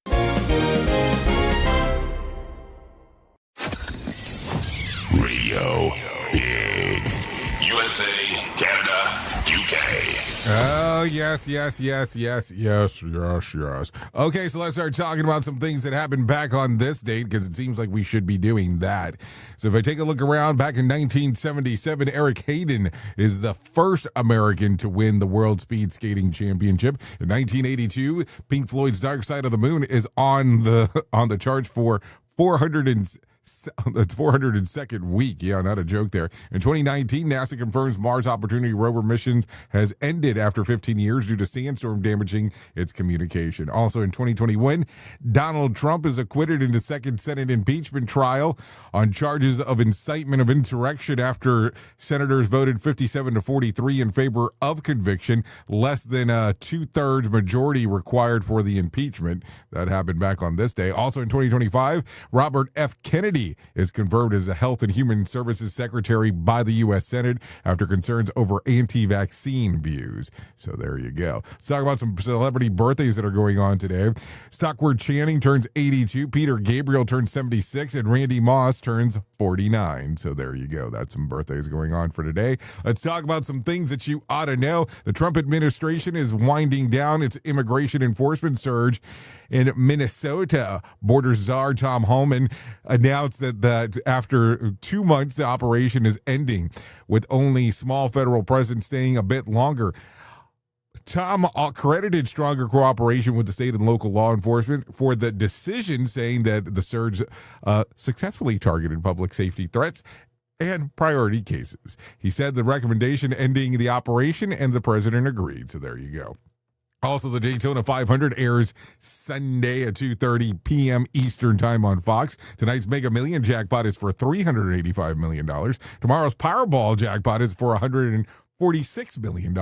Radio Big. USA, Canada, UK. Oh, yes. Okay, so let's start talking about some things that happened back on this date, because it seems like we should be doing that. So if I take a look around, back in 1977, Eric Hayden is the first American to win the World Speed Skating Championship. In 1982, Pink Floyd's Dark Side of the Moon is on the charts for 402nd week. Yeah, not a joke there. In 2019, NASA confirms Mars Opportunity rover missions has ended after 15 years due to sandstorm damaging its communication. Also in 2021, Donald Trump is acquitted in the second Senate impeachment trial on charges of incitement of insurrection after senators voted 57-43 in favor of conviction, less than a 2/3 majority required for the impeachment. That happened back on this day. Also in 2025, Robert F. Kennedy is confirmed as the Health and Human Services Secretary by the U.S. Senate after concerns over anti-vaccine views. So there you go. Let's talk about some celebrity birthdays that are going on today. Stockford Channing turns 82, Peter Gabriel turns 76, and Randy Moss turns 49. So there you go. That's some birthdays going on for today. Let's talk about some things that you ought to know. The Trump administration is winding down its immigration enforcement surge in Minnesota. Border czar Tom Homan announced that after 2 months, the operation is ending, with only small federal presence staying a bit longer. Tom credited stronger cooperation with the state and local law enforcement for the decision, saying that the surge successfully targeted public safety threats and priority cases. He said the recommendation ending the operation, and the president agreed. So there you go. Also, the Daytona 500 airs Sunday at 2:30 p.m. Eastern Time on Fox. Tonight's Mega Million jackpot is for $385 million. Tomorrow's Powerball jackpot is for $146 million.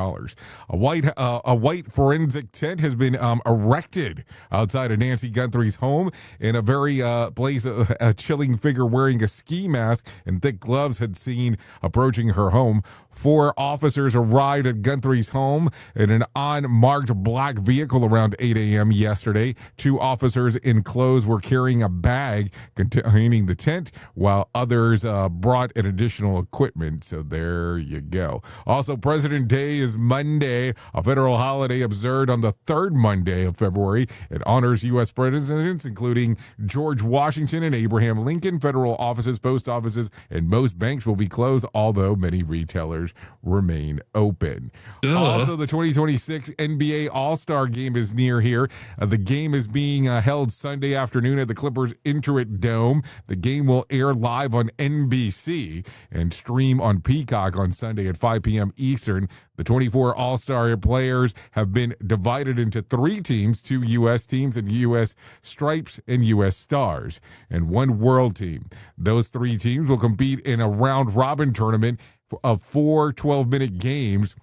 A white forensic tent has been erected outside of Nancy Guthrie's home in a very place. A chilling figure wearing a ski mask and thick gloves had seen approaching her home. 4 officers arrived at Guthrie's home in an unmarked black vehicle around 8 a.m. yesterday. 2 officers in clothes were carrying a bag containing the tent, while others brought in additional equipment. So there you go. Also, President Day is Monday, a federal holiday observed on the 3rd Monday of February. It honors U.S. presidents, including George Washington and Abraham Lincoln. Federal offices, post offices, and most banks will be closed, although many retailers remain open. Also, the 2026 NBA All-Star Game is near here. The game is being held Sunday afternoon at the Clippers Intuit Dome. The game will air live on NBC and stream on Peacock on Sunday at 5 p.m. Eastern. The 24 All-Star players have been divided into 3 teams, 2 U.S. teams and U.S. Stripes and U.S. Stars, and 1 World team. Those 3 teams will compete in a round-robin tournament of 4 12-minute games,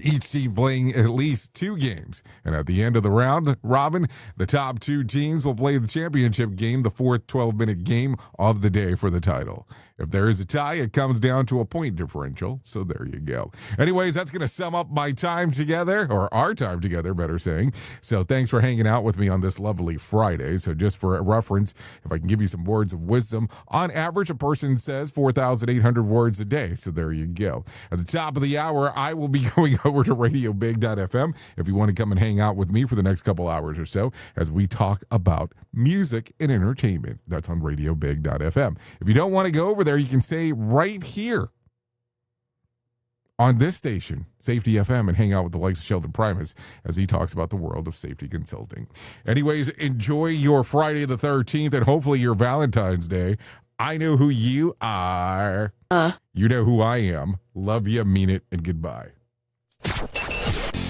each team playing at least 2 games. And at the end of the round robin, the top 2 teams will play the championship game, the 4th 12-minute game of the day for the title. If there is a tie, it comes down to a point differential. So there you go. Anyways, that's going to sum up my time together, or our time together, better saying. So thanks for hanging out with me on this lovely Friday. So just for a reference, if I can give you some words of wisdom, on average, a person says 4,800 words a day. So there you go. At the top of the hour, I will be going over to radiobig.fm if you want to come and hang out with me for the next couple hours or so as we talk about music and entertainment. That's on radiobig.fm. If you don't want to go over there, you can stay right here on this station, Safety FM, and hang out with the likes of Sheldon Primus as he talks about the world of safety consulting. Anyways, enjoy your Friday the 13th and hopefully your Valentine's Day. I know who you are. You know who I am. Love you, mean it, and goodbye.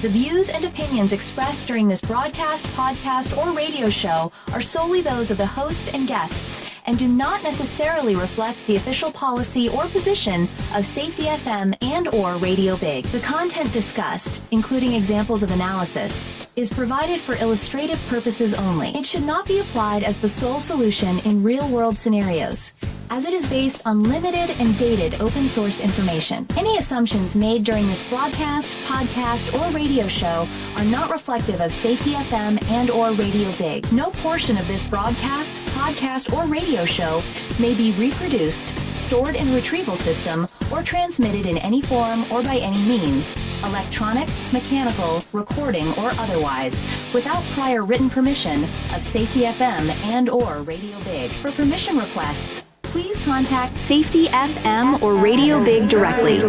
The views and opinions expressed during this broadcast, podcast, or radio show are solely those of the host and guests and do not necessarily reflect the official policy or position of Safety FM and or Radio Big. The content discussed, including examples of analysis, is provided for illustrative purposes only. It should not be applied as the sole solution in real-world scenarios, as it is based on limited and dated open source information. Any assumptions made during this broadcast, podcast, or radio show are not reflective of Safety FM and or Radio Big. No portion of this broadcast, podcast, or radio show may be reproduced, stored in a retrieval system, or transmitted in any form or by any means, electronic, mechanical, recording, or otherwise, without prior written permission of Safety FM and or Radio Big. For permission requests, please contact Safety FM or Radio Big directly.